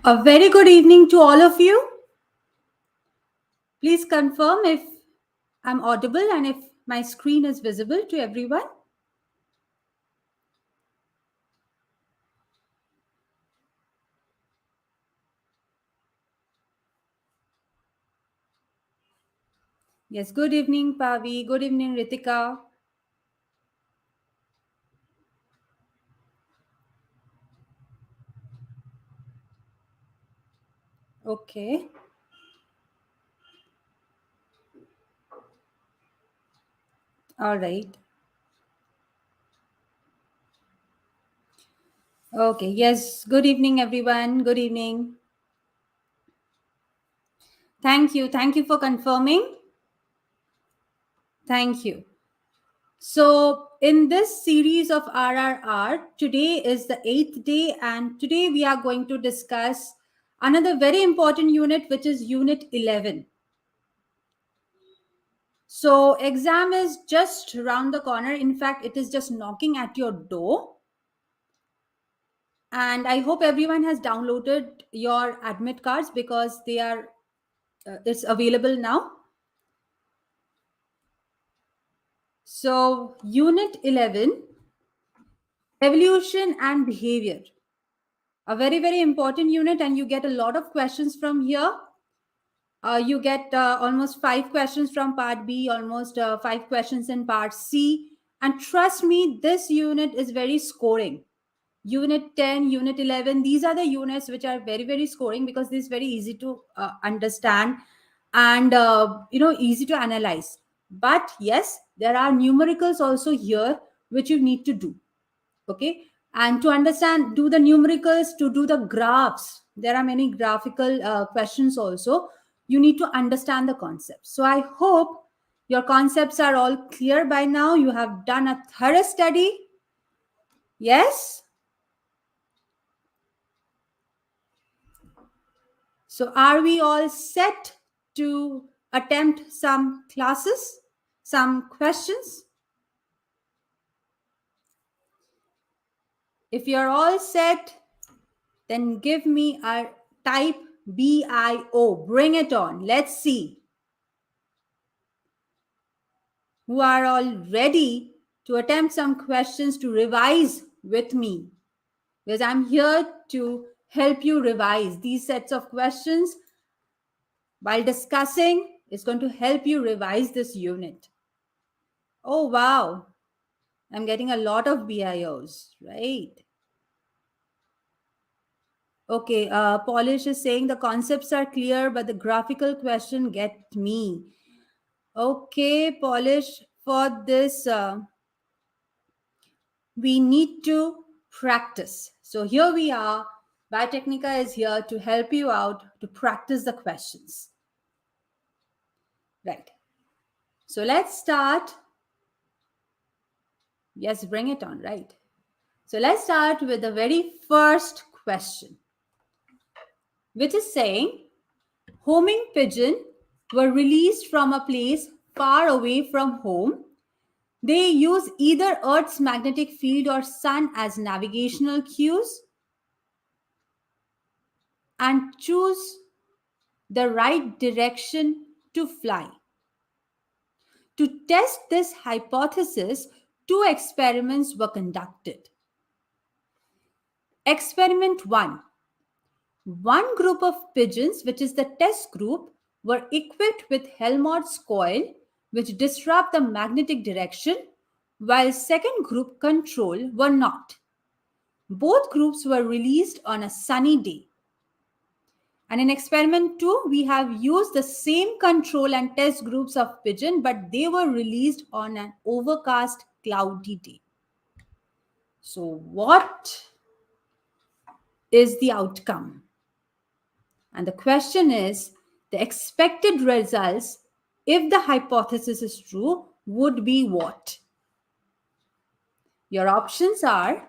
A very good evening to all of you. Please confirm if I'm audible and if my screen is visible to everyone. Yes, good evening, Pavi. Good evening, Ritika. Okay. All right. Okay. Yes. Good evening, everyone. Good evening. Thank you. Thank you for confirming. Thank you. So, in this series of RRR, today is the 8th day, and today we are going to discuss another very important unit, which is Unit 11. So, exam is just around the corner. In fact, it is just knocking at your door. And I hope everyone has downloaded your admit cards because they are it's available now. So, Unit 11, Evolution and Behavior. A very, very important unit, and you get a lot of questions from here. You get almost 5 questions from part B, almost 5 questions in part C. And trust me, this unit is very scoring. Unit 10, Unit 11, these are the units which are very, very scoring because this is very easy to understand and, easy to analyze. But yes, there are numericals also here which you need to do. Okay. And to understand, do the numericals, to do the graphs, there are many graphical questions also. You need to understand the concept. So I hope your concepts are all clear by now. You have done a thorough study. Yes. So are we all set to attempt some classes, some questions? If you're all set, then give me a type BIO. Bring it on. Let's see who are all ready to attempt some questions to revise with me, because I'm here to help you revise these sets of questions. While discussing, it's going to help you revise this unit. Oh, wow. I'm getting a lot of BIOs, right? Okay, Polish is saying the concepts are clear, but the graphical question get me. Okay, Polish, for this, we need to practice. So here we are. Biotecnika is here to help you out to practice the questions. Right. So let's start. Yes, bring it on, right? So let's start with the very first question, which is saying homing pigeon were released from a place far away from home. They use either Earth's magnetic field or sun as navigational cues and choose the right direction to fly. To test this hypothesis, 2 experiments were conducted. Experiment 1. One group of pigeons, which is the test group, were equipped with Helmholtz coil, which disrupt the magnetic direction, while second group control were not. Both groups were released on a sunny day. And in experiment 2, we have used the same control and test groups of pigeon, but they were released on an overcast, cloudy day. So what is the outcome? And the question is, the expected results, if the hypothesis is true, would be what? Your options are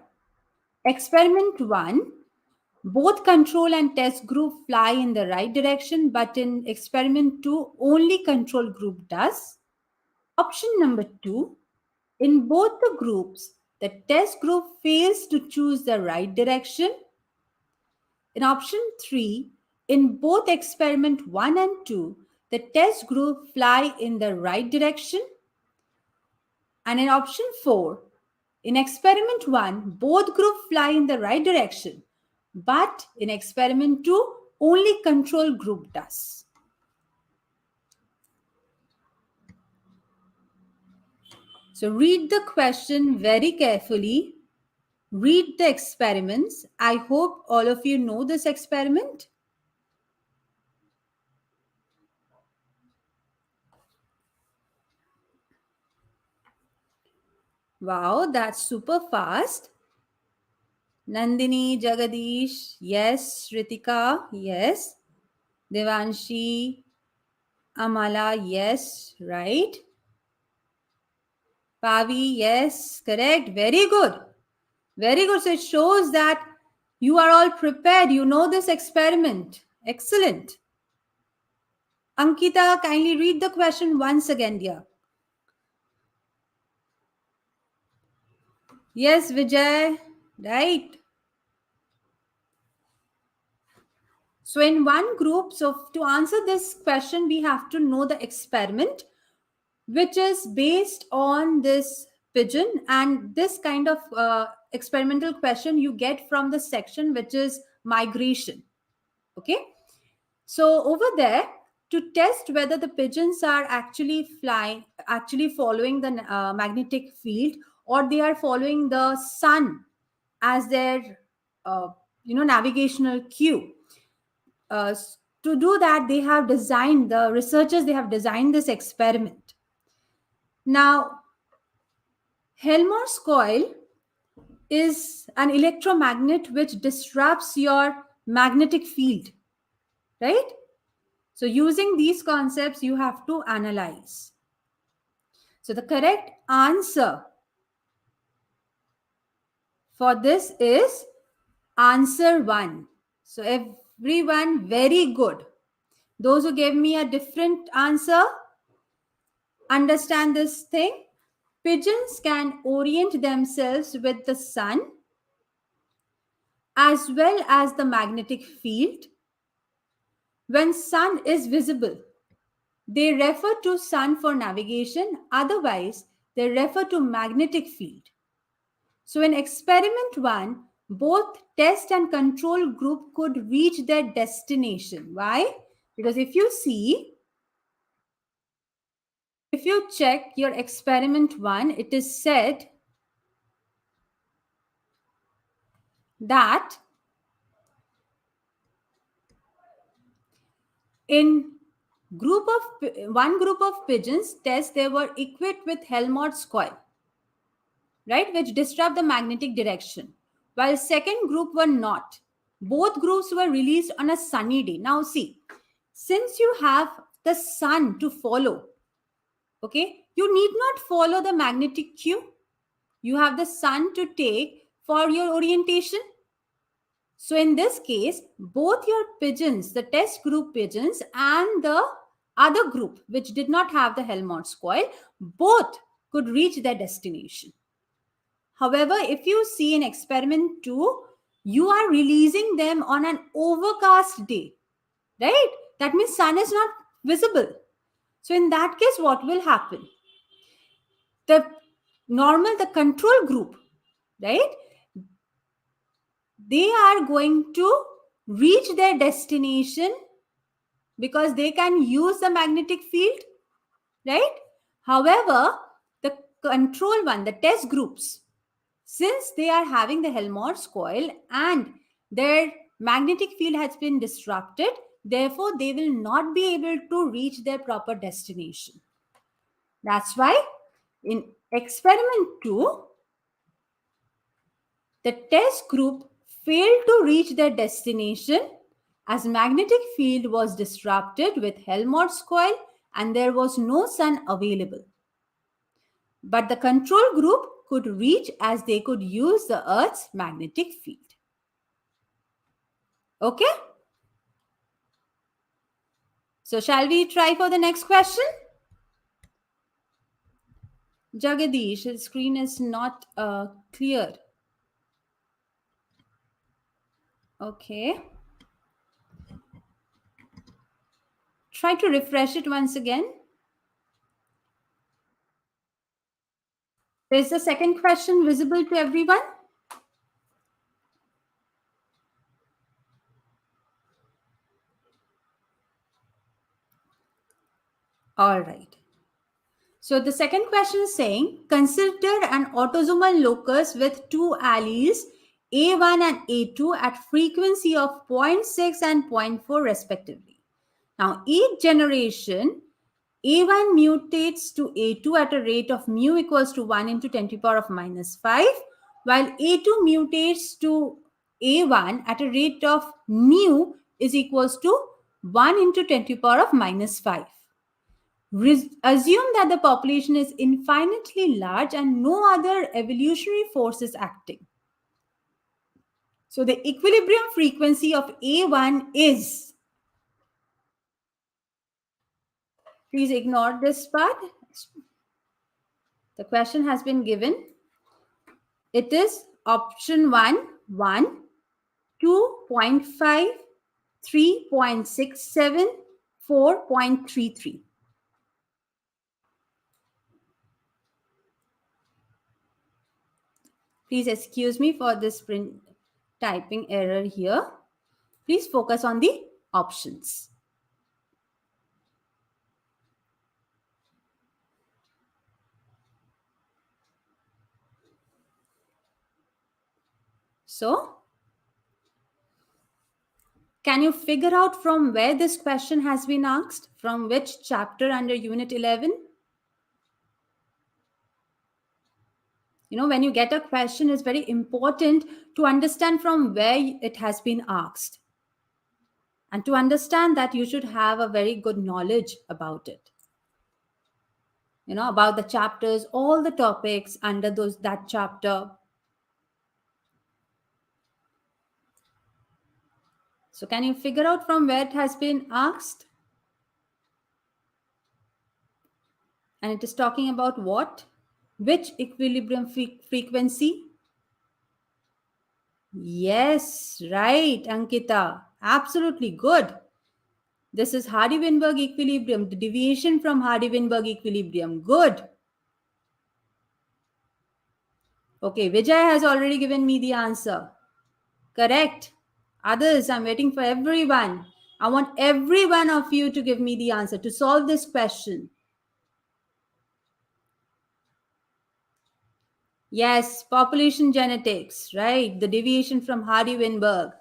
experiment 1, both control and test group fly in the right direction, but in experiment 2, only control group does. Option number 2, in both the groups, the test group fails to choose the right direction. In option 3, in both experiment 1 and 2, the test group fly in the right direction. And in option 4, in experiment 1, both groups fly in the right direction, but in experiment 2, only control group does. So read the question very carefully. Read the experiments. I hope all of you know this experiment. Wow, that's super fast. Nandini, Jagadish, yes. Ritika, yes. Devanshi, Amala, yes. Right. Pavi, yes. Correct. Very good. Very good. So it shows that you are all prepared. You know this experiment. Excellent. Ankita, kindly read the question once again, dear. Yes, Vijay. Right. So in one group, so to answer this question, we have to know the experiment, which is based on this pigeon, and this kind of experimental question you get from the section which is migration. Okay. So over there, to test whether the pigeons are actually flying, actually following the magnetic field, or they are following the sun as their navigational cue. uh, to do that, they have designed, the researchers, they have designed this experiment. Now, Helmholtz coil is an electromagnet which disrupts your magnetic field, right? So using these concepts, you have to analyze. So the correct answer for this is answer 1. So everyone, very good. Those who gave me a different answer, understand this thing. Pigeons can orient themselves with the sun as well as the magnetic field. When sun is visible, they refer to sun for navigation, otherwise they refer to magnetic field. So in experiment 1, both test and control group could reach their destination. Why? Because if you see, if you check your experiment 1, it is said that in one group of pigeons test, they were equipped with Helmholtz coil, right, which disrupt the magnetic direction, while second group were not. Both groups were released on a sunny day. Now see, since you have the sun to follow, okay, you need not follow the magnetic cue. You have the sun to take for your orientation. So in this case, both your pigeons, the test group pigeons and the other group, which did not have the Helmholtz coil, both could reach their destination. However, if you see in experiment 2, you are releasing them on an overcast day, right? That means sun is not visible. So in that case, what will happen? The control group, right? They are going to reach their destination because they can use the magnetic field, right? However, the control one, the test groups, since they are having the Helmholtz coil and their magnetic field has been disrupted, therefore they will not be able to reach their proper destination. That's why in experiment 2, the test group failed to reach their destination as magnetic field was disrupted with Helmholtz coil and there was no sun available. But the control group could reach as they could use the Earth's magnetic field. Okay? So shall we try for the next question? Jagadish, his screen is not clear. Okay. Try to refresh it once again. Is the second question visible to everyone? All right. So the second question is saying, consider an autosomal locus with two alleles, A1 and A2 at frequency of 0.6 and 0.4 respectively. Now, each generation, A1 mutates to A2 at a rate of mu equals to 1 into 10 to the power of minus 5, while A2 mutates to A1 at a rate of mu is equals to 1 into 10 to the power of minus 5. Assume that the population is infinitely large and no other evolutionary force is acting. So the equilibrium frequency of A1 is, please ignore this part. The question has been given. It is option 1, 1, 2.5, 3.67, 4.33. Please excuse me for this print typing error here. Please focus on the options. So, can you figure out from where this question has been asked? From which chapter under Unit 11? You know, when you get a question, it's very important to understand from where it has been asked. And to understand that, you should have a very good knowledge about it. You know, about the chapters, all the topics under that chapter. So can you figure out from where it has been asked? And it is talking about what? Which equilibrium frequency? Yes, right, Ankita. Absolutely good. This is Hardy-Weinberg equilibrium, the deviation from Hardy-Weinberg equilibrium. Good. Okay, Vijay has already given me the answer. Correct. Others, I'm waiting for everyone. I want every one of you to give me the answer to solve this question. Yes, population genetics, right? The deviation from Hardy-Weinberg.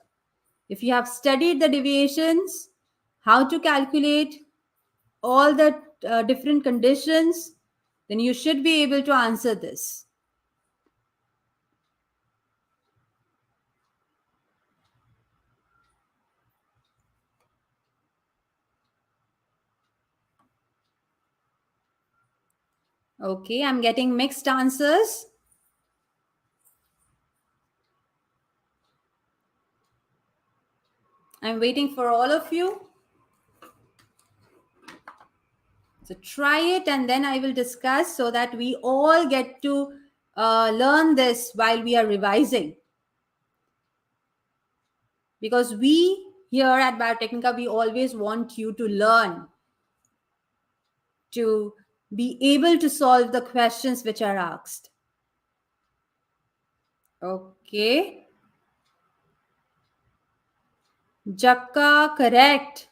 If you have studied the deviations, how to calculate all the different conditions, then you should be able to answer this. Okay, I'm getting mixed answers. I'm waiting for all of you. So try it and then I will discuss so that we all get to learn this while we are revising. Because we here at Biotecnika, we always want you to learn, to be able to solve the questions which are asked. Okay. Jakka, correct.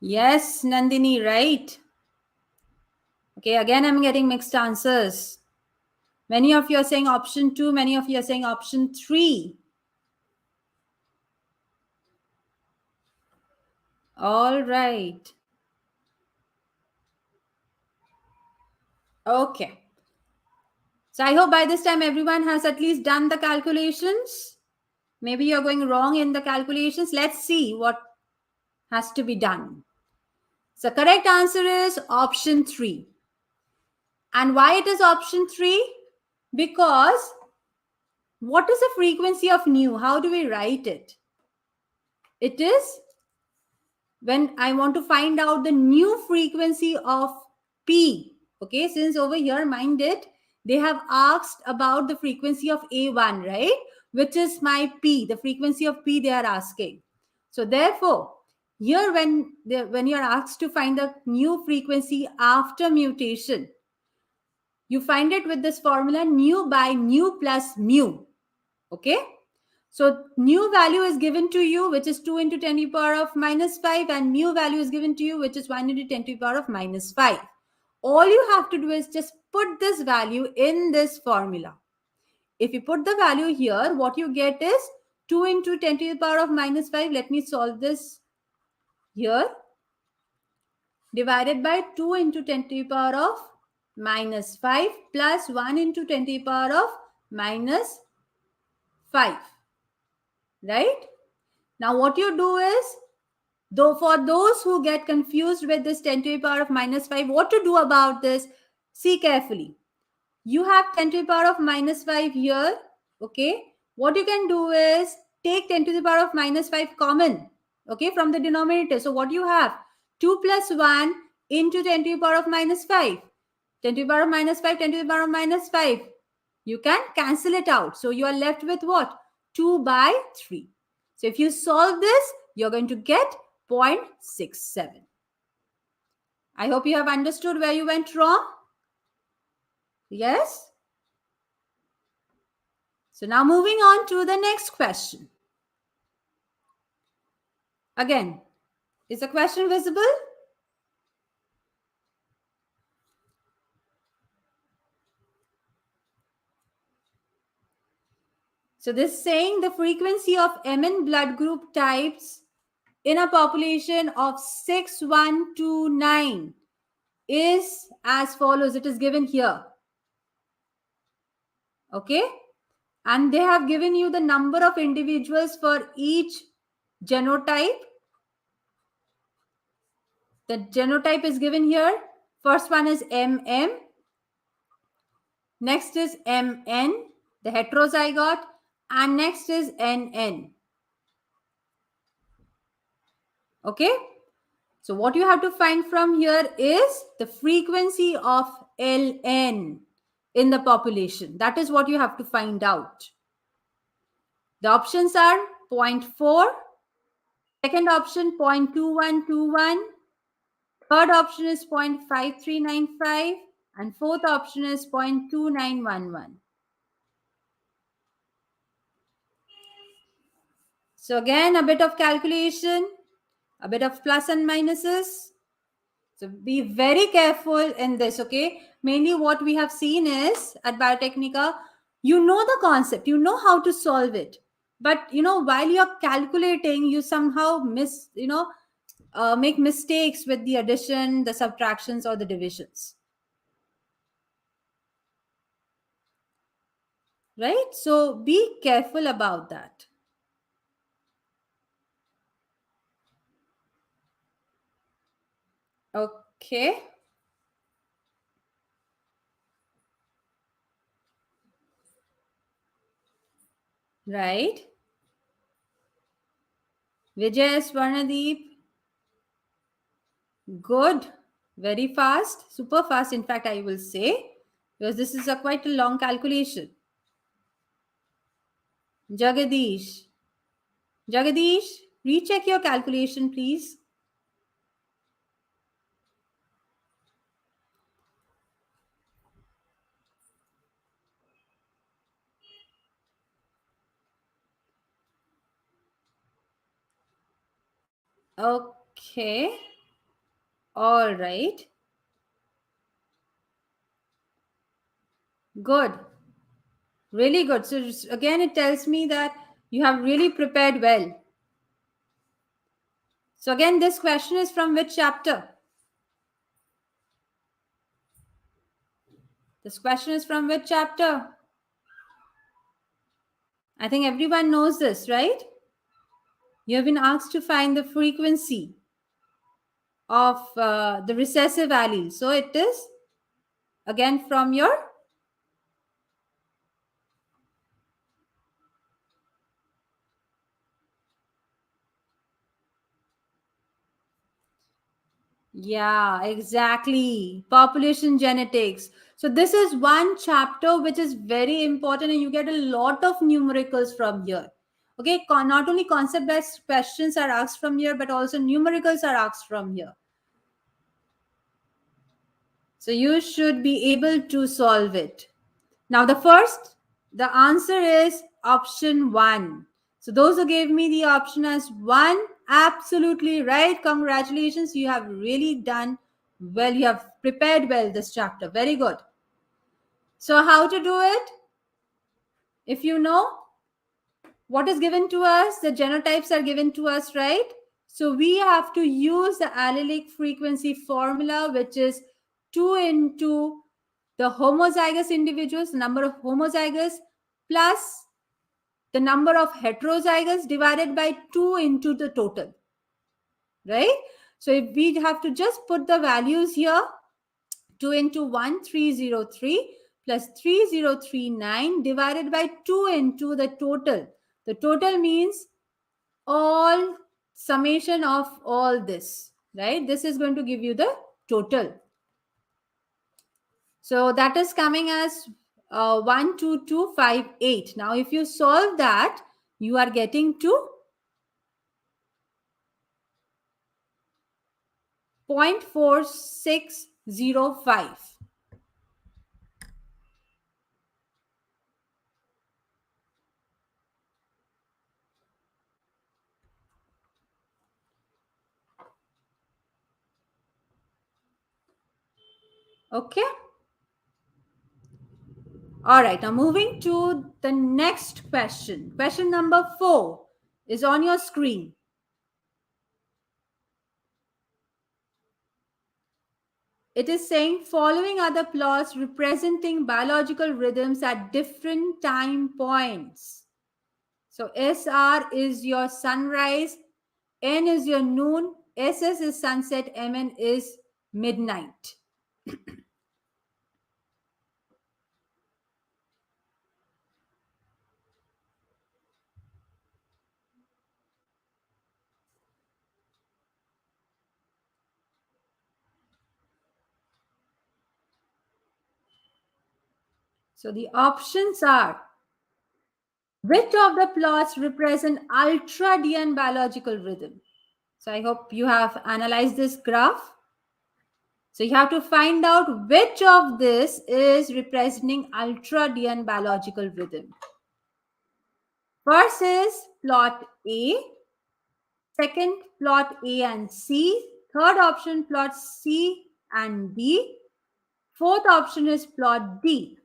Yes, Nandini, right. Okay, again, I'm getting mixed answers. Many of you are saying option 2, many of you are saying option 3. All right. Okay. So I hope by this time everyone has at least done the calculations. Maybe you're going wrong in the calculations. Let's see what has to be done. So correct answer is option 3. And why it is option 3? Because what is the frequency of nu? How do we write it? It is when I want to find out the new frequency of P. Okay, since over here, mind it, they have asked about the frequency of A1, right? Which is my P, the frequency of P they are asking. So therefore, here when you are asked to find the new frequency after mutation, you find it with this formula nu by nu plus mu. Okay. So new value is given to you, which is 2 into 10 to the power of minus 5, and mu value is given to you, which is 1 into 10 to the power of minus 5. All you have to do is just put this value in this formula. If you put the value here, what you get is 2 into 10 to the power of minus 5. Let me solve this here. Divided by 2 into 10 to the power of minus 5 plus 1 into 10 to the power of minus 5. Right? Now what you do is, though for those who get confused with this 10 to the power of minus 5, what to do about this? See carefully. You have 10 to the power of minus 5 here. Okay. What you can do is take 10 to the power of minus 5 common. Okay. From the denominator. So what you have? 2 plus 1 into 10 to the power of minus 5. 10 to the power of minus 5, 10 to the power of minus 5. You can cancel it out. So you are left with what? 2 by 3. So if you solve this, you're going to get 0.67. I hope you have understood where you went wrong. Yes? So now moving on to the next question. Again, is the question visible? So this is saying the frequency of Mn blood group types in a population of 6129 is as follows. It is given here. Okay. And they have given you the number of individuals for each genotype. The genotype is given here. First one is MM. Next is MN, the heterozygote. And next is NN. Okay. So what you have to find from here is the frequency of Ln in the population. That is what you have to find out. The options are 0.4, second option 0.2121, third option is 0.5395, and fourth option is 0.2911. So again, a bit of calculation, a bit of plus and minuses. So be very careful in this, okay? Mainly what we have seen is at Biotecnika, you know the concept, you know how to solve it. But, while you're calculating, you somehow make mistakes with the addition, the subtractions, or the divisions. Right? So be careful about that. Okay. Right. Vijay, Swarnadeep. Good. Very fast. Super fast, in fact, I will say. Because this is quite a long calculation. Jagadish. Jagadish, recheck your calculation, please. Okay. All right. Good. Really good. So again, it tells me that you have really prepared well. So again, this question is from which chapter? This question is from which chapter? I think everyone knows this, right? You have been asked to find the frequency of the recessive allele. So it is again from your Yeah, exactly. Population genetics. So this is one chapter which is very important, and you get a lot of numericals from here. Okay, not only concept-based questions are asked from here, but also numericals are asked from here. So you should be able to solve it. Now the answer is option 1. So those who gave me the option as 1, absolutely right. Congratulations, you have really done well. You have prepared well this chapter. Very good. So how to do it? If you know what is given to us, the genotypes are given to us, right? So we have to use the allelic frequency formula, which is 2 into the homozygous individuals, the number of homozygous, plus the number of heterozygous divided by 2 into the total, right? So if we have to just put the values here, 2 into 1303 plus 3039 divided by 2 into the total. The total means all summation of all this, right? This is going to give you the total. So that is coming as 12258. Now, if you solve that, you are getting to 0.4605. Okay. All right. Now, moving to the next question. Question number 4 is on your screen. It is saying following are the plots representing biological rhythms at different time points. So SR is your sunrise, N is your noon, SS is sunset, MN is midnight. So the options are, which of the plots represent ultradian biological rhythm? So I hope you have analyzed this graph. So you have to find out which of this is representing ultradian biological rhythm. First is plot A, second plot A and C, third option plot C and D, fourth option is plot D.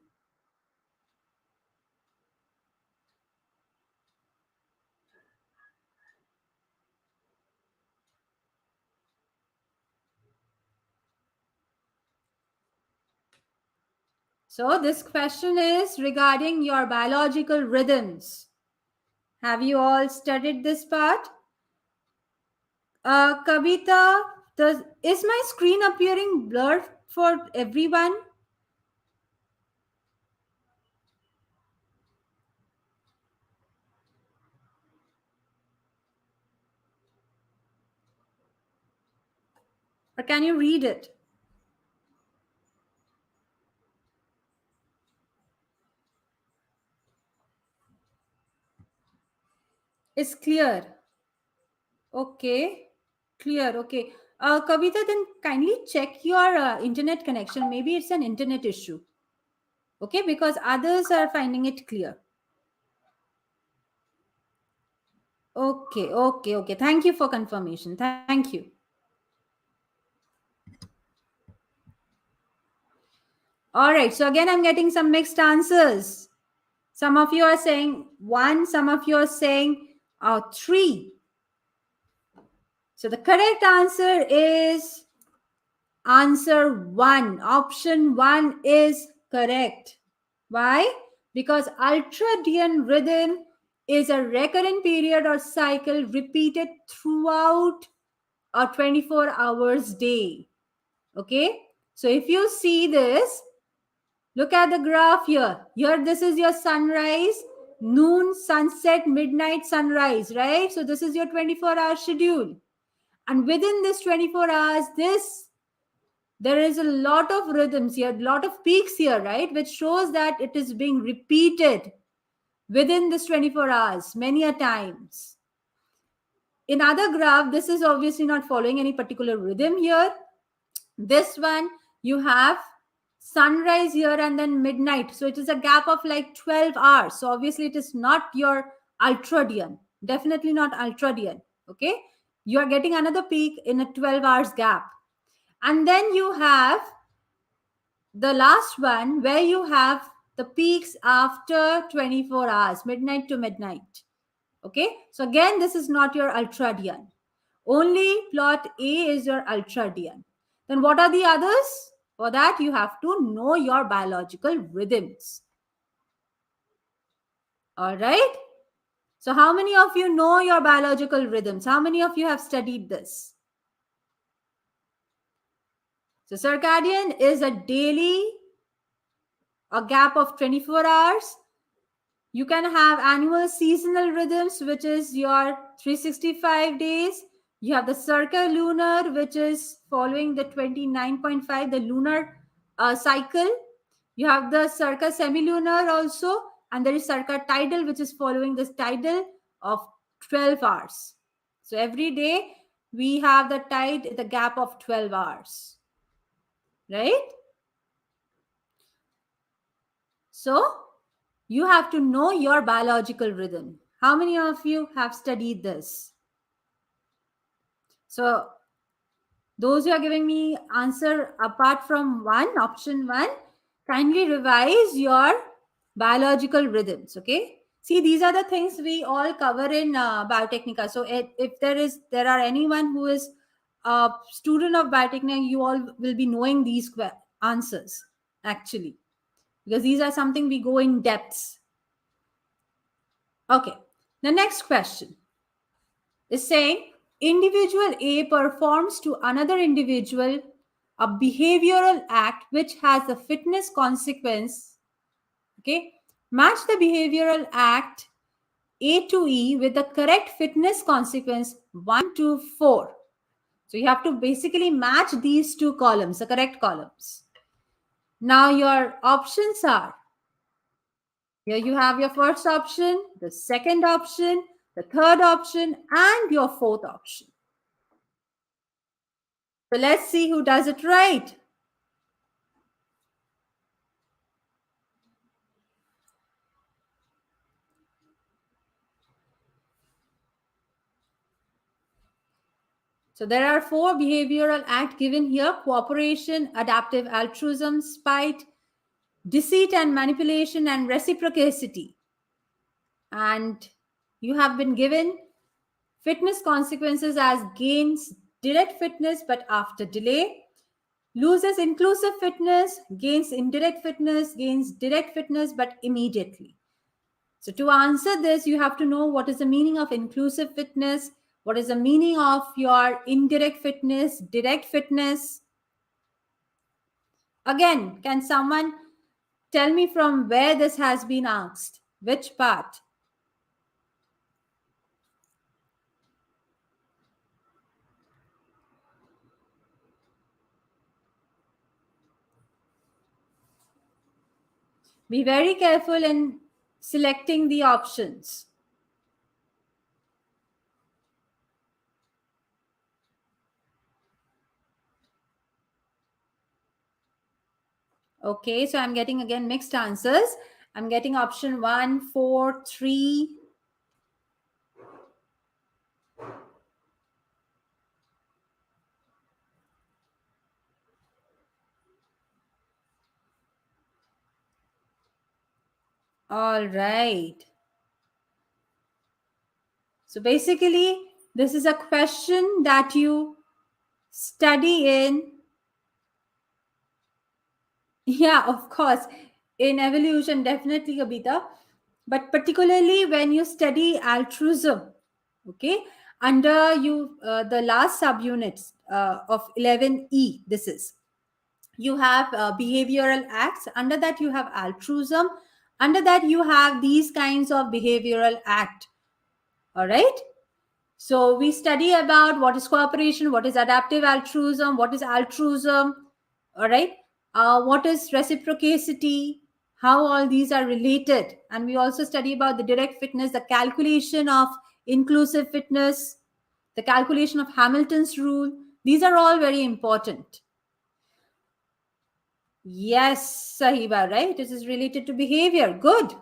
So this question is regarding your biological rhythms. Have you all studied this part? Kavita, is my screen appearing blurred for everyone? Or can you read it? It's clear. Okay. Clear. Okay. Kavita, then kindly check your internet connection. Maybe it's an internet issue. Okay. Because others are finding it clear. Okay. Okay. Okay. Thank you for confirmation. Thank you. All right. So again, I'm getting some mixed answers. Some of you are saying 1, some of you are saying 3. So the correct answer is answer 1. Option 1 is correct. Why? Because ultradian rhythm is a recurrent period or cycle repeated throughout a 24 hours day. Okay. So if you see this, look at the graph here. Here, this is your sunrise, noon, sunset, midnight, sunrise, right? So this is your 24-hour schedule. And within this 24 hours, there is a lot of rhythms here, a lot of peaks here, right? Which shows that it is being repeated within this 24 hours, many a times. In other graph, this is obviously not following any particular rhythm here. This one, you have sunrise here and then midnight. So it is a gap of like 12 hours. So obviously it is not your ultradian. Definitely not ultradian. Okay. You are getting another peak in a 12 hours gap. And then you have the last one where you have the peaks after 24 hours, midnight to midnight. Okay. So again, this is not your ultradian. Only plot A is your ultradian. Then what are the others? For that, you have to know your biological rhythms. All right. So how many of you know your biological rhythms? How many of you have studied this? So circadian is a daily, a gap of 24 hours. You can have annual seasonal rhythms, which is your 365 days. You have the circa-lunar, which is following the 29.5, the lunar cycle. You have the circa semilunar also, and there is circa tidal, which is following this tidal of 12 hours. So every day we have the tide, the gap of 12 hours, right? So you have to know your biological rhythm. How many of you have studied this? So those who are giving me answer apart from one, option one, kindly revise your biological rhythms. Okay. See, these are the things we all cover in Biotecnika. So if there are anyone who is a student of Biotecnika, you all will be knowing these answers actually, because these are something we go in depths. Okay. The next question is saying individual A performs to another individual a behavioral act which has a fitness consequence. Okay. Match the behavioral act A to E with the correct fitness consequence 1 to 4. So you have to basically match these two columns, the correct columns. Now your options are, here you have your first option, the second option, the third option, and your fourth option. So let's see who does it right. So there are 4 behavioral acts given here: cooperation, adaptive altruism, spite, deceit and manipulation, and reciprocity. And you have been given fitness consequences as gains direct fitness but after delay, loses inclusive fitness, gains indirect fitness, gains direct fitness but immediately. So to answer this, you have to know what is the meaning of inclusive fitness, what is the meaning of your indirect fitness, direct fitness. Again, can someone tell me from where this has been asked? Which part? Be very careful in selecting the options. Okay, so I'm getting again mixed answers. I'm getting option 1, 4, 3. All right. So basically, this is a question that you study in. Yeah, of course. In evolution, definitely, Abita. But particularly when you study altruism, okay, under you the last subunits of 11E, this is, you have behavioral acts. Under that, you have altruism. Under that, you have these kinds of behavioral act. All right. So we study about what is cooperation, what is adaptive altruism, what is altruism, all right? What is reciprocity, how all these are related. And we also study about the direct fitness, the calculation of inclusive fitness, the calculation of Hamilton's rule. These are all very important. Yes, Sahiba, right? This is related to behavior. Good,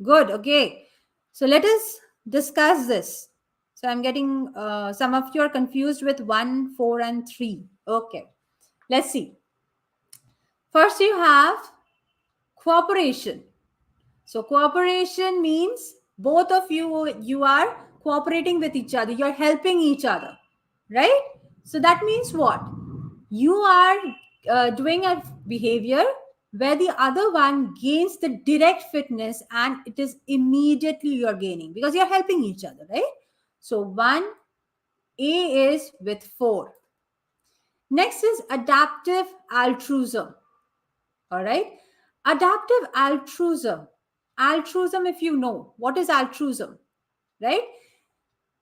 good. Okay. So let us discuss this. So I'm getting some of you are confused with 1, 4, and 3. Okay. Let's see. First, you have cooperation. So cooperation means both of you are cooperating with each other. You're helping each other, right? So that means what? You are doing a behavior where the other one gains the direct fitness and it is immediately you're gaining because you're helping each other, right? So 1 A is with 4. Next is adaptive altruism. All right. Adaptive altruism. Altruism, if you know, what is altruism, right?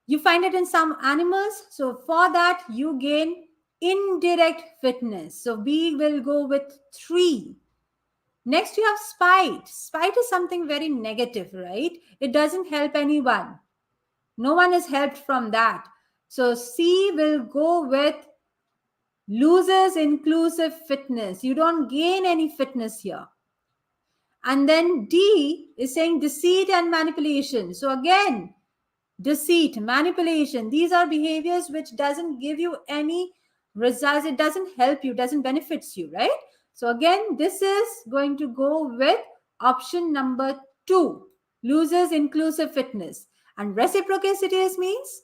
You find it in some animals. So for that, you gain indirect fitness. So we will go with 3. Next, you have spite. Spite is something very negative, right? It doesn't help anyone. No one is helped from that. So C will go with loses inclusive fitness. You don't gain any fitness here. And then D is saying deceit and manipulation. So again, deceit, manipulation, these are behaviors which doesn't give you any results. It doesn't help you, doesn't benefits you, right? So again, this is going to go with option number 2, loses inclusive fitness. And reciprocity means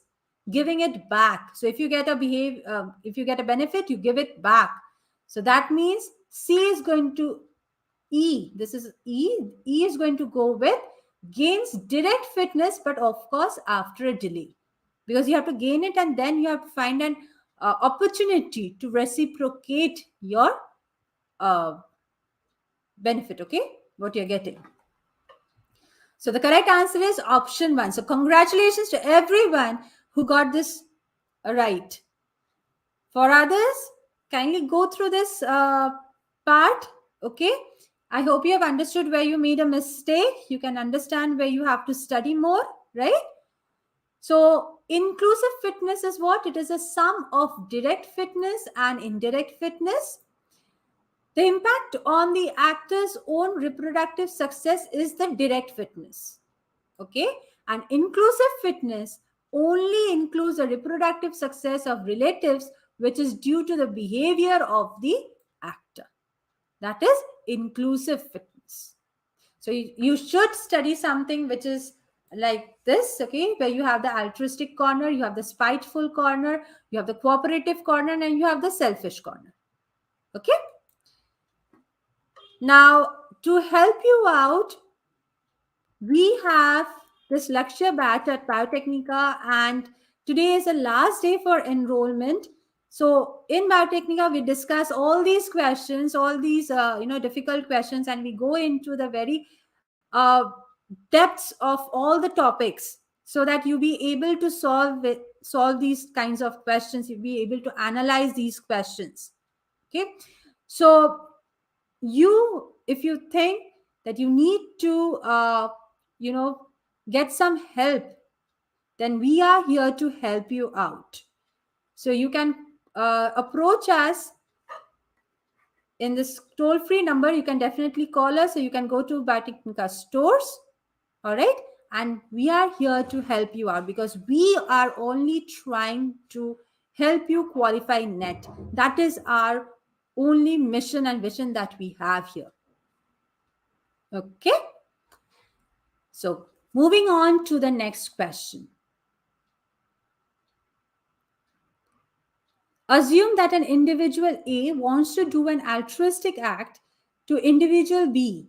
giving it back. So if you get if you get a benefit, you give it back. So that means C is going to E. This is E. E is going to go with gains direct fitness, but of course after a delay, because you have to gain it and then you have to find an opportunity to reciprocate your benefit. Okay, what you're getting. So the correct answer is option 1. So congratulations to everyone who got this right. For others, kindly go through this part. Okay, I hope you have understood where you made a mistake. You can understand where you have to study more, right? So inclusive fitness is what? It is a sum of direct fitness and indirect fitness. The impact on the actor's own reproductive success is the direct fitness. Okay, and inclusive fitness only includes the reproductive success of relatives, which is due to the behavior of the actor. That is inclusive fitness. So you should study something which is like this, okay, where you have the altruistic corner, you have the spiteful corner, you have the cooperative corner, and you have the selfish corner. Okay. Now, to help you out, we have this lecture batch at Biotecnika, and today is the last day for enrollment. So in Biotecnika, we discuss all these questions, all these difficult questions, and we go into the very depths of all the topics so that you be able to solve these kinds of questions. You'll be able to analyze these questions. Okay, so if you think that you need to get some help, then we are here to help you out. So you can approach us in this toll-free number. You can definitely call us, so you can go to Biotecnika stores. All right, and we are here to help you out because we are only trying to help you qualify NET. That is our only mission and vision that we have here. Okay, so moving on to the next question. Assume that an individual A wants to do an altruistic act to individual B,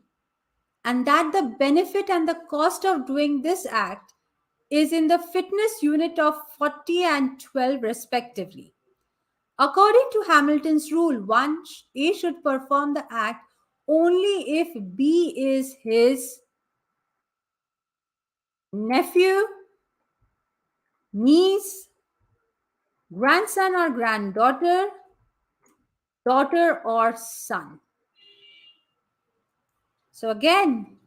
and that the benefit and the cost of doing this act is in the fitness unit of 40 and 12 respectively. According to Hamilton's rule, A should perform the act only if B is his nephew, niece, Grandson or granddaughter, daughter or son. So again,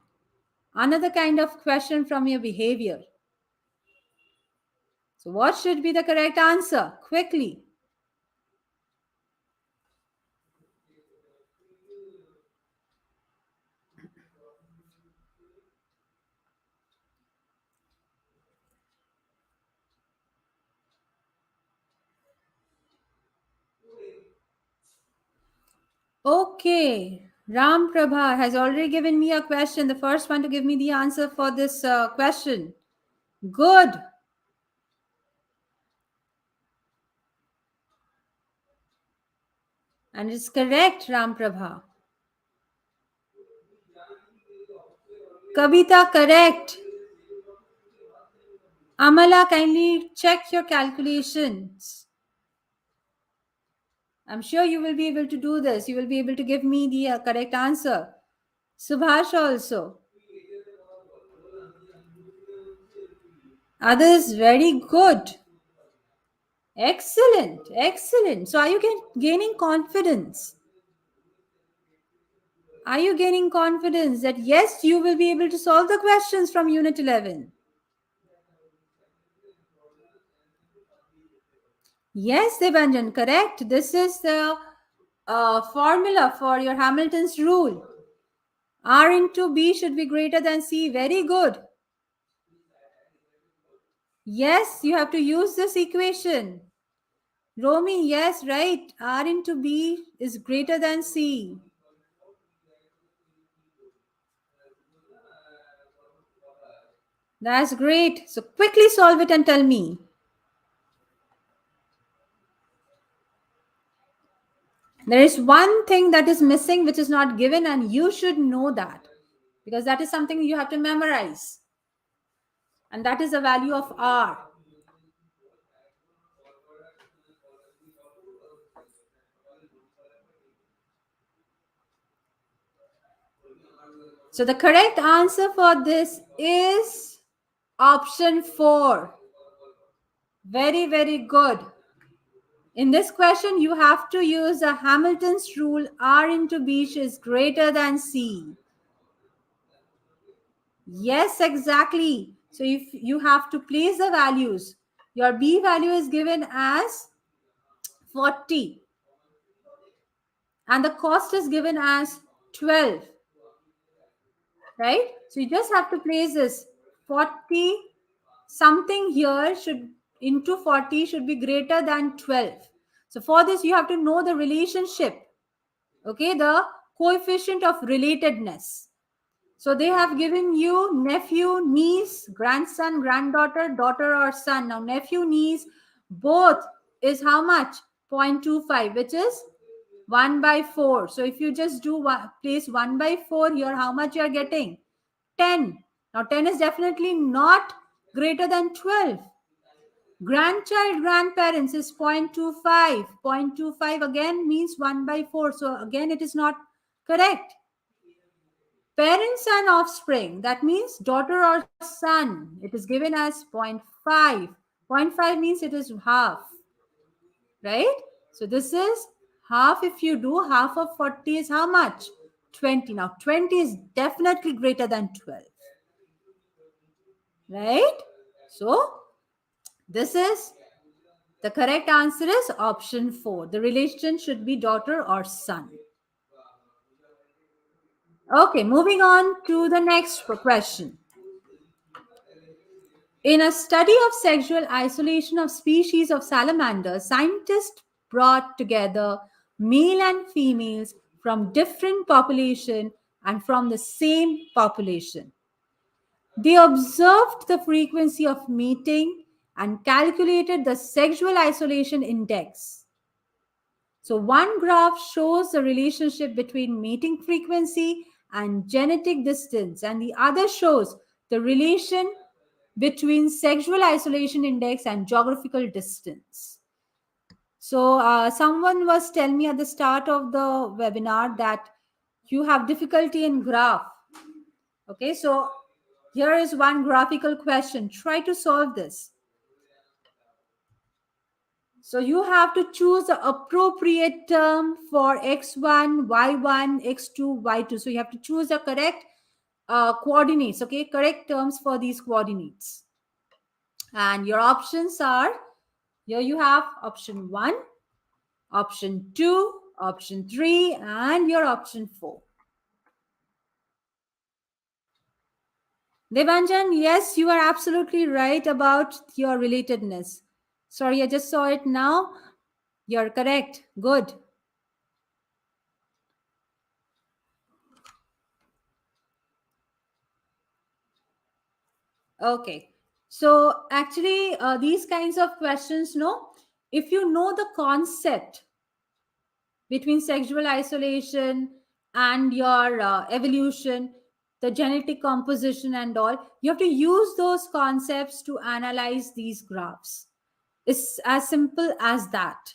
another kind of question from your behavior. So what should be the correct answer? Quickly. Okay, Ram Prabha has already given me a question. The first one to give me the answer for this question. Good. And it's correct, Ram Prabha. Kavita, correct. Amala, kindly check your calculations. I'm sure you will be able to do this. You will be able to give me the correct answer. Subhash also. Others, very good. Excellent, excellent. So, are you gaining confidence? Are you gaining confidence that yes, you will be able to solve the questions from Unit 11? Yes, Debanjan, correct. This is the formula for your Hamilton's rule. R into B should be greater than C. Very good. Yes, you have to use this equation. Romy, yes, right. R into B is greater than C. That's great. So quickly solve it and tell me. There is one thing that is missing which is not given, and you should know that because that is something you have to memorize. And that is the value of R. So the correct answer for this is option 4. Very, very good. In this question, you have to use the Hamilton's rule. R into B is greater than C. Yes, exactly. So if you have to place the values, your B value is given as 40 and the cost is given as 12, right? So you just have to place this 40 something here should into 40 should be greater than 12. So for this, you have to know the relationship, okay, the coefficient of relatedness. So they have given you nephew, niece, grandson, granddaughter, daughter or son. Now nephew, niece, both is how much? 0.25, which is 1 by 4. So if you just do place 1 by 4 here, how much you are getting? 10. Now 10 is definitely not greater than 12. Grandchild, grandparents is 0.25. 0.25 again means 1 by 4. So again, it is not correct. Parents and offspring, that means daughter or son, it is given as 0.5. 0.5 means it is half, right? So this is half. If you do half of 40 is how much? 20. Now 20 is definitely greater than 12, right? So this is the correct answer is option 4. The relation should be daughter or son. Okay, moving on to the next question. In a study of sexual isolation of species of salamanders, scientists brought together male and females from different population and from the same population. They observed the frequency of mating and calculated the sexual isolation index. So one graph shows the relationship between mating frequency and genetic distance, and the other shows the relation between sexual isolation index and geographical distance. So someone was telling me at the start of the webinar that you have difficulty in graph. Okay, so here is one graphical question. Try to solve this. So you have to choose the appropriate term for x1, y1, x2, y2. So you have to choose the correct coordinates, okay? Correct terms for these coordinates. And your options are, here you have option 1, option 2, option 3, and your option 4. Devanjan, yes, you are absolutely right about your relatedness. Sorry, I just saw it now. You're correct. Good. Okay. So actually, these kinds of questions, no, if you know the concept between sexual isolation and your evolution, the genetic composition and all, you have to use those concepts to analyze these graphs. It's as simple as that.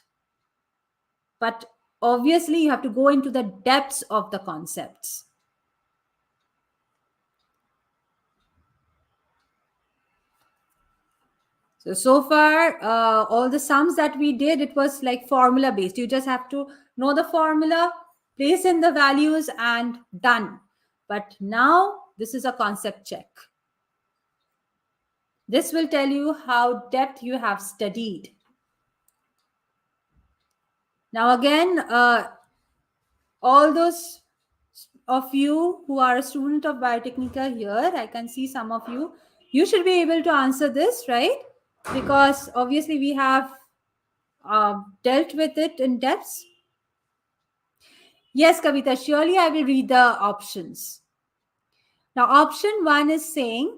But obviously, you have to go into the depths of the concepts. So far, all the sums that we did, it was like formula based. You just have to know the formula, place in the values, and done. But now, this is a concept check. This will tell you how depth you have studied. Now, again, all those of you who are a student of Biotecnika here, I can see some of you, you should be able to answer this, right? Because obviously we have dealt with it in depth. Yes, Kavita, surely I will read the options. Now, option 1 is saying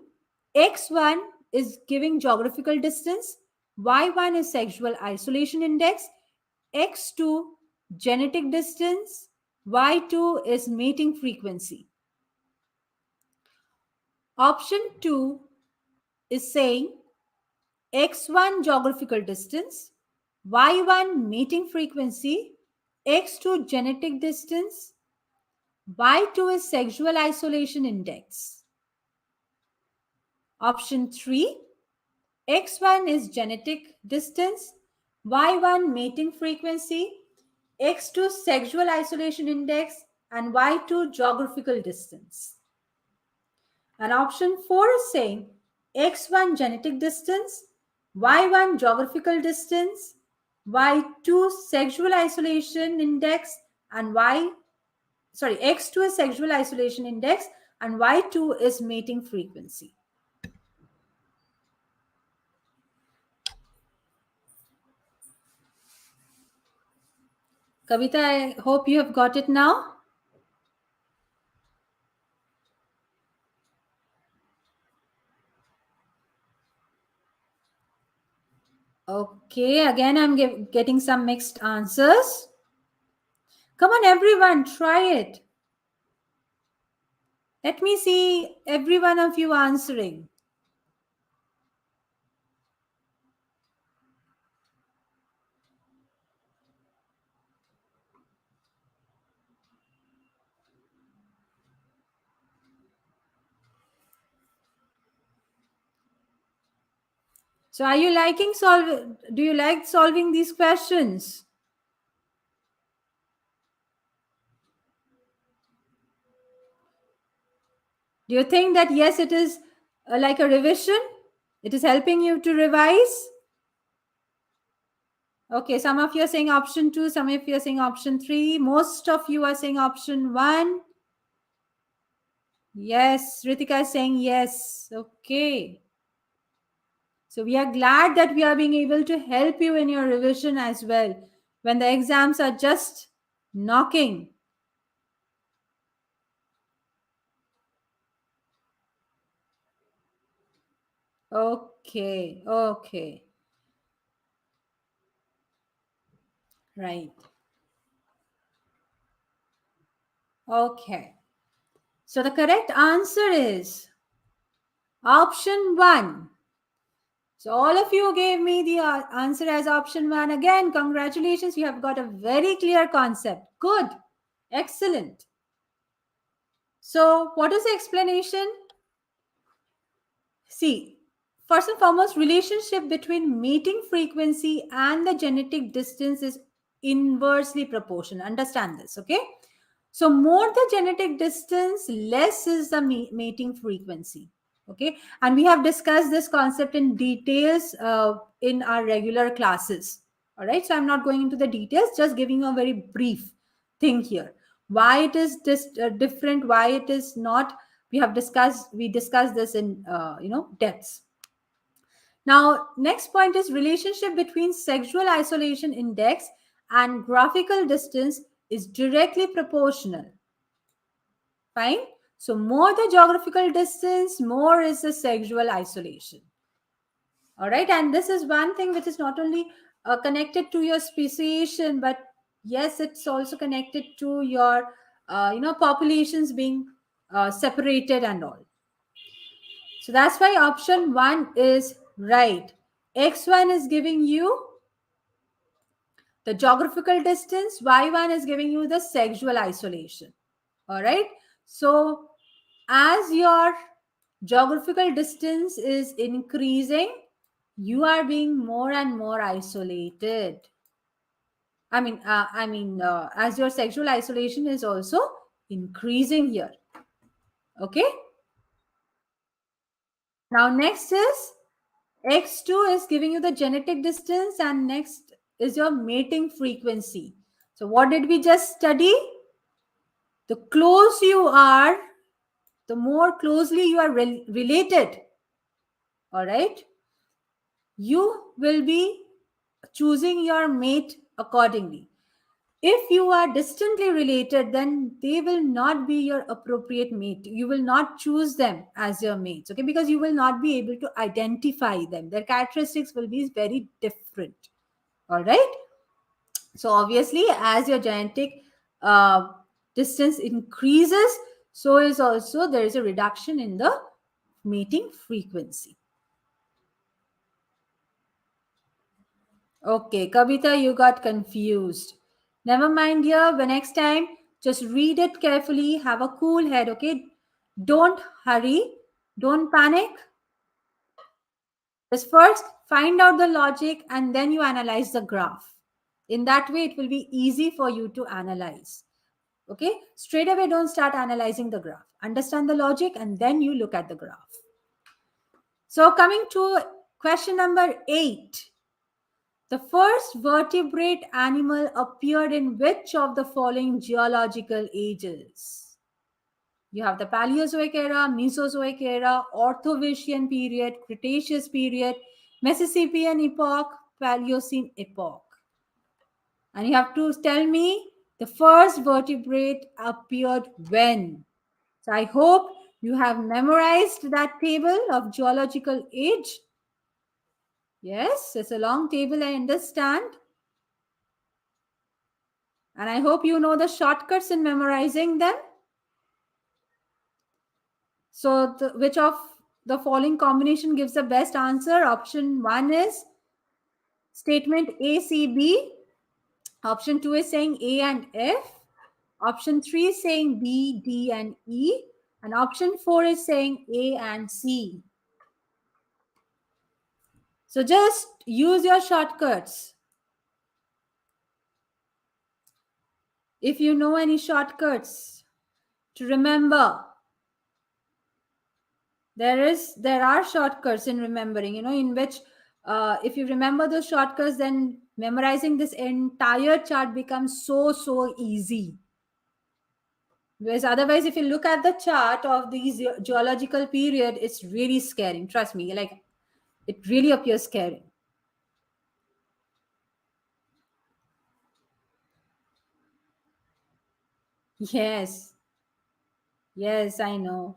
x1 is giving geographical distance, y1 is sexual isolation index, x2 genetic distance, y2 is mating frequency. Option 2 is saying x1 geographical distance, y1 mating frequency, x2 genetic distance, y2 is sexual isolation index. Option 3, x1 is genetic distance, y1 mating frequency, x2 sexual isolation index, and y2 geographical distance. And option 4 is saying x1 genetic distance, y1 geographical distance, y2 sexual isolation index, and x2 is sexual isolation index, and y2 is mating frequency. Kavita, I hope you have got it now. Okay, again, I'm getting some mixed answers. Come on, everyone, try it. Let me see every one of you answering. So are you liking do you like solving these questions? Do you think that yes, it is like a revision? It is helping you to revise? Okay, some of you are saying option 2, some of you are saying option 3. Most of you are saying option 1. Yes, Ritika is saying yes. Okay. So we are glad that we are being able to help you in your revision as well when the exams are just knocking. Okay, okay. Right. Okay. So the correct answer is option 1. So all of you gave me the answer as option 1. Again, congratulations. You have got a very clear concept. Good. Excellent. So what is the explanation? See, First and foremost, relationship between mating frequency and the genetic distance is inversely proportional. Understand this, okay? So more the genetic distance, less is the mating frequency. Okay, and we have discussed this concept in details in our regular classes. All right, so I'm not going into the details, just giving you a very brief thing here. Why it is different, why it is not. We discussed this in depths. Now, next point is relationship between sexual isolation index and graphical distance is directly proportional. Fine. So more the geographical distance, more is the sexual isolation. All right. And this is one thing which is not only connected to your speciation, but yes, it's also connected to your, populations being separated and all. So that's why option 1 is right. X1 is giving you the geographical distance, Y1 is giving you the sexual isolation. All right. So as your geographical distance is increasing, you are being more and more isolated. As your sexual isolation is also increasing here. Okay. Now, next is X2 is giving you the genetic distance, and next is your mating frequency. So, what did we just study? The close you are, the more closely you are related. All right. You will be choosing your mate accordingly. If you are distantly related, then they will not be your appropriate mate. You will not choose them as your mates, okay? Because you will not be able to identify them. Their characteristics will be very different. All right. So obviously, as your genetic distance increases, so is also there is a reduction in the mating frequency. Okay, Kavita, you got confused. Never mind here. The next time, just read it carefully. Have a cool head, okay? Don't hurry. Don't panic. Just first find out the logic and then you analyze the graph. In that way, it will be easy for you to analyze. Okay? Straight away, don't start analyzing the graph. Understand the logic and then you look at the graph. So, coming to question number 8. The first vertebrate animal appeared in which of the following geological ages? You have the Paleozoic era, Mesozoic era, Orthovician period, Cretaceous period, Mississippian epoch, Paleocene epoch. And you have to tell me the first vertebrate appeared when. So I hope you have memorized that table of geological age. Yes, it's a long table, I understand. And I hope you know the shortcuts in memorizing them. So, which of the following combination gives the best answer? Option 1 is statement A, C, B. Option 2 is saying A and F. Option 3 is saying B, D, and E. And option 4 is saying A and C. So, just use your shortcuts. If you know any shortcuts to remember, there are shortcuts in remembering, in which if you remember those shortcuts, then memorizing this entire chart becomes so easy. Whereas otherwise, if you look at the chart of these geological period, it's really scary. Trust me, like it really appears scary. Yes, yes, I know.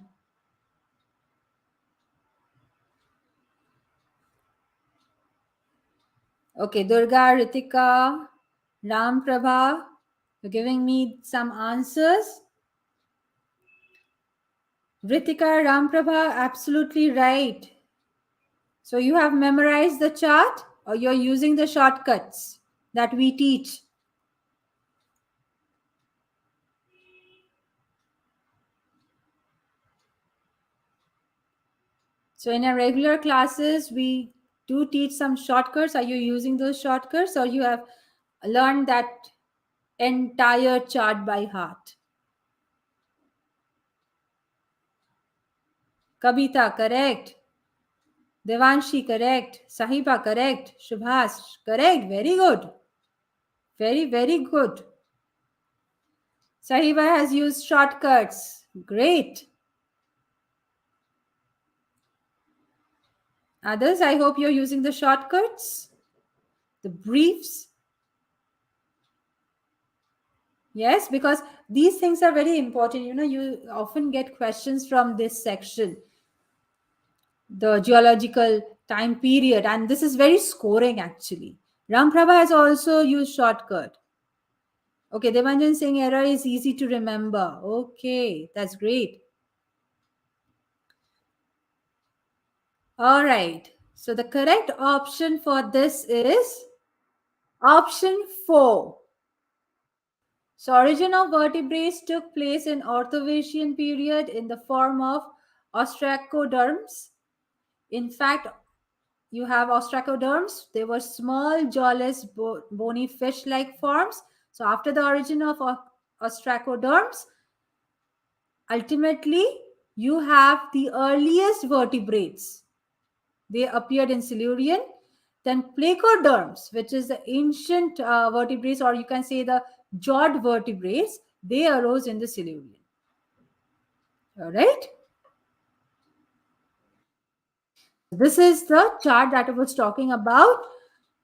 Okay, Durga, Ritika, Ram Prabha, you're giving me some answers. Ritika, Ram Prabha, absolutely right. So you have memorized the chart or you're using the shortcuts that we teach? So in our regular classes, we do teach some shortcuts. Are you using those shortcuts, or you have learned that entire chart by heart? Kabita, correct. Devanshi, correct. Sahiba, correct. Shubhas, correct. Very good. Very, very good. Sahiba has used shortcuts. Great. Others, I hope you're using the shortcuts, the briefs. Yes, because these things are very important. You often get questions from this section, the geological time period, and this is very scoring actually. Ramprabha has also used shortcut. Okay, Devanjan saying error is easy to remember. Okay, that's great. All right. So the correct option for this is option 4. So origin of vertebrates took place in Orthovasian period in the form of ostracoderms. In fact, you have ostracoderms. They were small, jawless, bony fish-like forms. So after the origin of ostracoderms, ultimately you have the earliest vertebrates. They appeared in Silurian. Then placoderms, which is the ancient vertebrates, or you can say the jawed vertebrates, they arose in the Silurian. All right. This is the chart that I was talking about.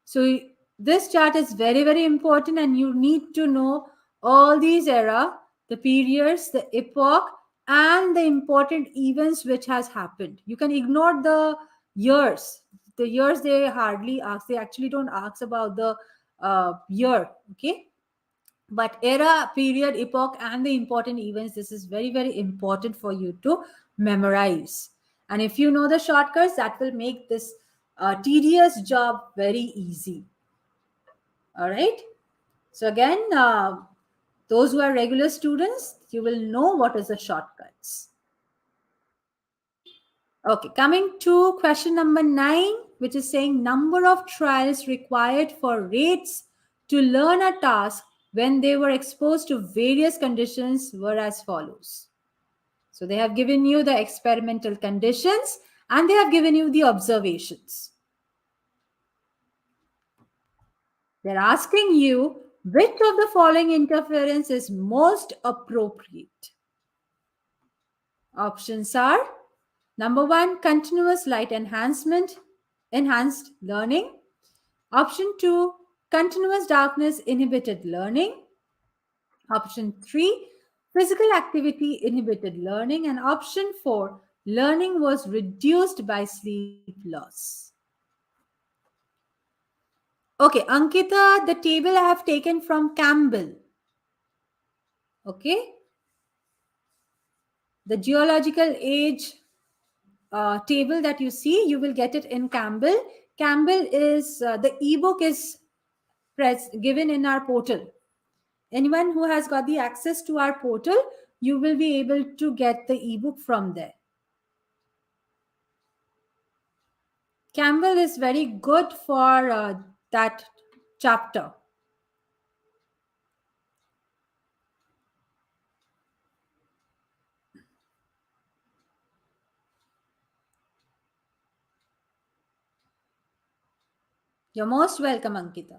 So this chart is very, very important, and you need to know all these era, the periods, the epoch, and the important events which has happened. You can ignore the years. The years they hardly ask. They actually don't ask about the year. Okay. But era, period, epoch, and the important events, this is very, very important for you to memorize. And if you know the shortcuts, that will make this tedious job very easy. All right. So again, those who are regular students, you will know what is the shortcuts. Okay, coming to question number 9, which is saying number of trials required for rates to learn a task when they were exposed to various conditions were as follows. So they have given you the experimental conditions and they have given you the observations. They're asking you which of the following interference is most appropriate. Options are number 1, continuous light enhancement, enhanced learning. Option 2, continuous darkness inhibited learning. Option 3, physical activity inhibited learning. And option 4, learning was reduced by sleep loss. Okay, Ankita, the table I have taken from Campbell. Okay. The geological age table that you see, you will get it in Campbell. Campbell is, the ebook is given in our portal. Anyone who has got the access to our portal, you will be able to get the ebook from there. Campbell is very good for that chapter. You're most welcome, Ankita.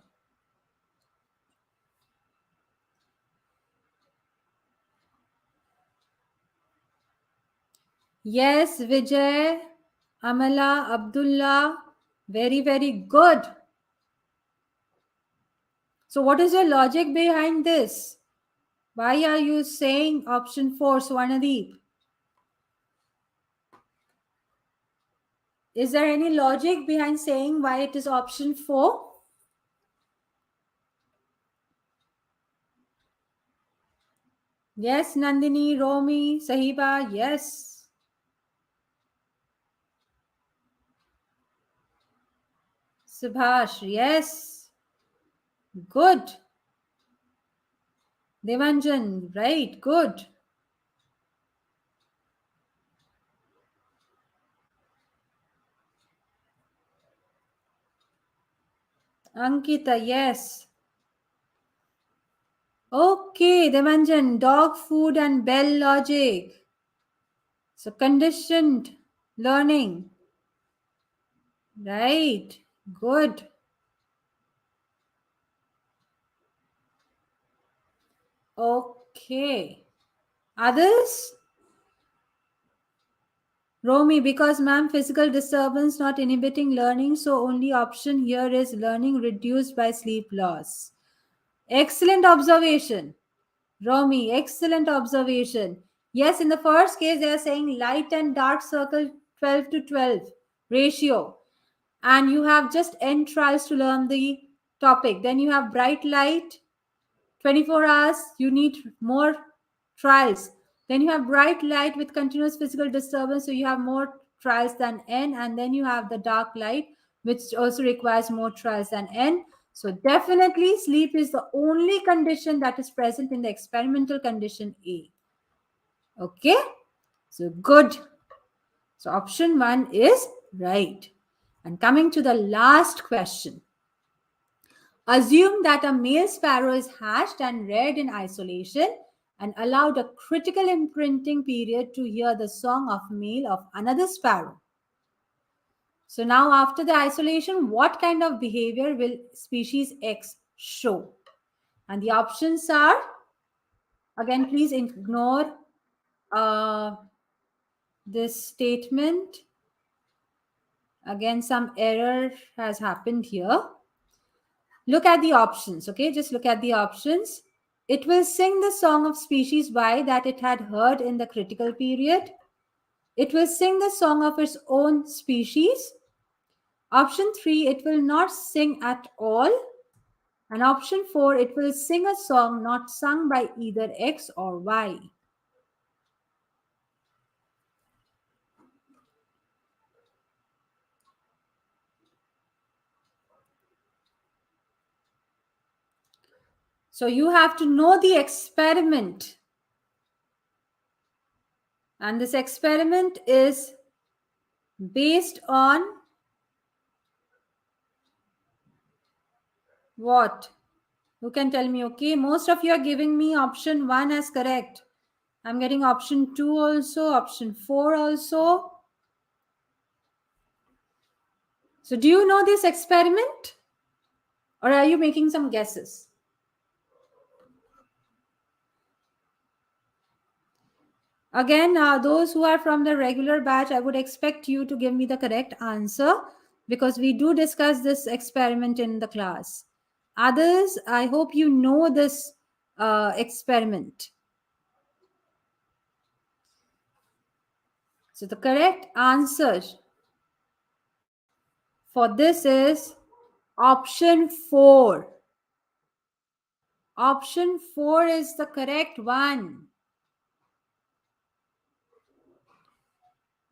Yes, Vijay, Amala, Abdullah, very, very good. So what is your logic behind this? Why are you saying option 4, Swarnadeep? Is there any logic behind saying why it is option 4? Yes, Nandini, Romi, Sahiba, yes. Subhash, yes. Good. Devanjan, right, good. Ankita, yes. Okay, they mentioned dog food and bell logic. So conditioned learning. Right. Good. Okay. Others? Romy, because ma'am, physical disturbance not inhibiting learning, so only option here is learning reduced by sleep loss. Excellent observation. Romy, excellent observation. Yes, in the first case, they are saying light and dark circle 12 to 12 ratio. And you have just n trials to learn the topic. Then you have bright light, 24 hours, you need more trials. Then you have bright light with continuous physical disturbance, so you have more trials than n. And then you have the dark light, which also requires more trials than n. So definitely sleep is the only condition that is present in the experimental condition A. Okay, so good. So option 1 is right. And coming to the last question. Assume that a male sparrow is hatched and reared in isolation and allowed a critical imprinting period to hear the song of male of another sparrow. So now after the isolation, what kind of behavior will species X show? And the options are, again, please ignore this statement. Again, some error has happened here. Look at the options, okay? Just look at the options. It will sing the song of species Y that it had heard in the critical period. It will sing the song of its own species. Option 3, it will not sing at all. And option 4, it will sing a song not sung by either X or Y. So you have to know the experiment. And this experiment is based on what? Who can tell me? Okay, most of you are giving me option 1 as correct. I'm getting option 2 also, option 4 also. So do you know this experiment? Or are you making some guesses? Again, those who are from the regular batch, I would expect you to give me the correct answer because we do discuss this experiment in the class. Others, I hope you know this experiment. So the correct answer for this is option 4. Option 4 is the correct one.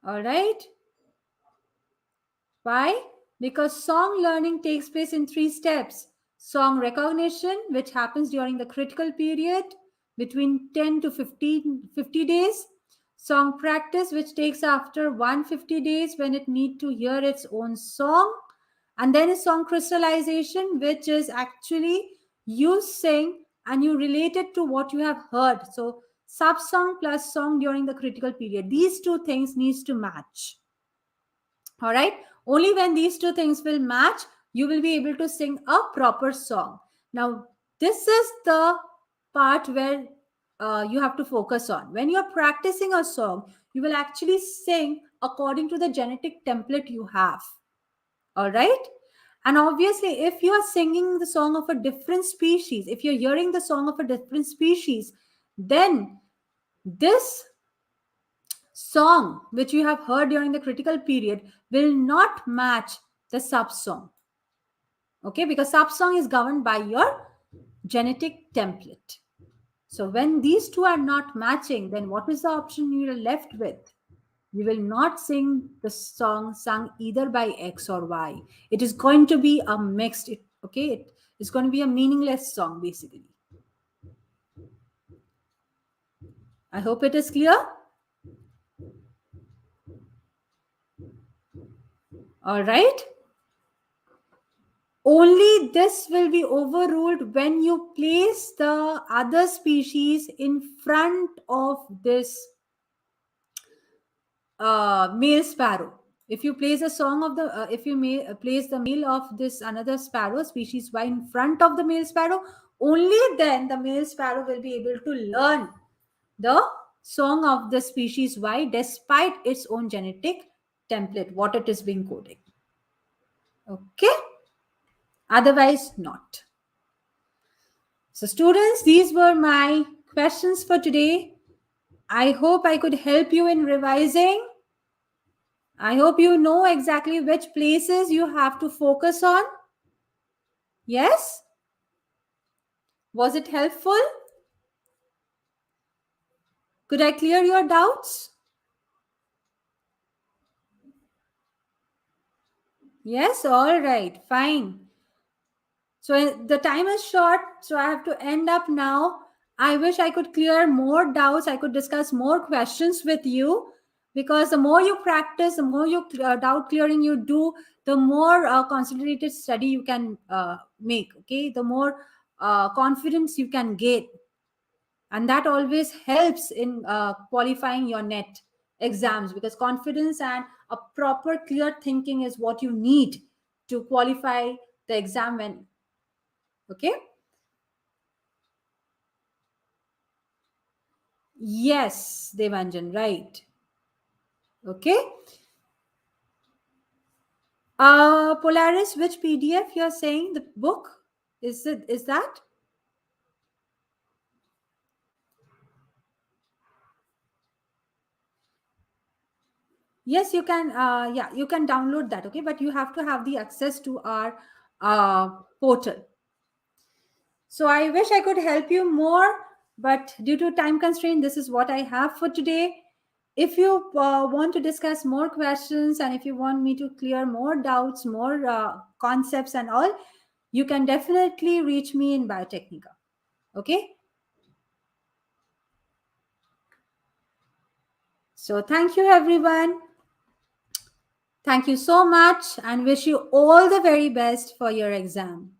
All right. Why? Because song learning takes place in 3 steps. Song recognition, which happens during the critical period between 10 to 50 days. Song practice, which takes after 150 days when it needs to hear its own song. And then is song crystallization, which is actually you sing and you relate it to what you have heard. So sub song plus song during the critical period. These two things needs to match. All right. Only when these two things will match, you will be able to sing a proper song. Now, this is the part where you have to focus on. When you're practicing a song, you will actually sing according to the genetic template you have. All right. And obviously, if you are singing the song of a different species, if you're hearing the song of a different species, then this song which you have heard during the critical period will not match the sub song. Okay, because sub song is governed by your genetic template. So when these two are not matching, then what is the option you are left with? You will not sing the song sung either by X or Y. It is going to be a mixed, okay? It is going to be a meaningless song basically. I hope it is clear. All right. Only this will be overruled when you place the other species in front of this male sparrow. If you place a song of the, if you place the male of this another sparrow, species Y, in front of the male sparrow, only then the male sparrow will be able to learn the song of the species Y despite its own genetic template, what it is being coded. Okay? Otherwise, not. So, students, these were my questions for today. I hope I could help you in revising. I hope you know exactly which places you have to focus on. Yes? Was it helpful? Could I clear your doubts? Yes? All right. Fine. So the time is short, so I have to end up now. I wish I could clear more doubts. I could discuss more questions with you, because the more you practice, the more you doubt clearing you do, the more concentrated study you can make. Okay, the more confidence you can gain, and that always helps in qualifying your net exams, because confidence and a proper clear thinking is what you need to qualify the exam. When okay. Yes, Devanjan, right. Okay. Polaris, which PDF you're saying, the book? Is that? Yes, you can yeah, you can download that, okay, but you have to have the access to our portal. So I wish I could help you more, but due to time constraint, this is what I have for today. If you want to discuss more questions, and if you want me to clear more doubts, more concepts and all, you can definitely reach me in Biotecnika. Okay. So thank you, everyone. Thank you so much, and wish you all the very best for your exam.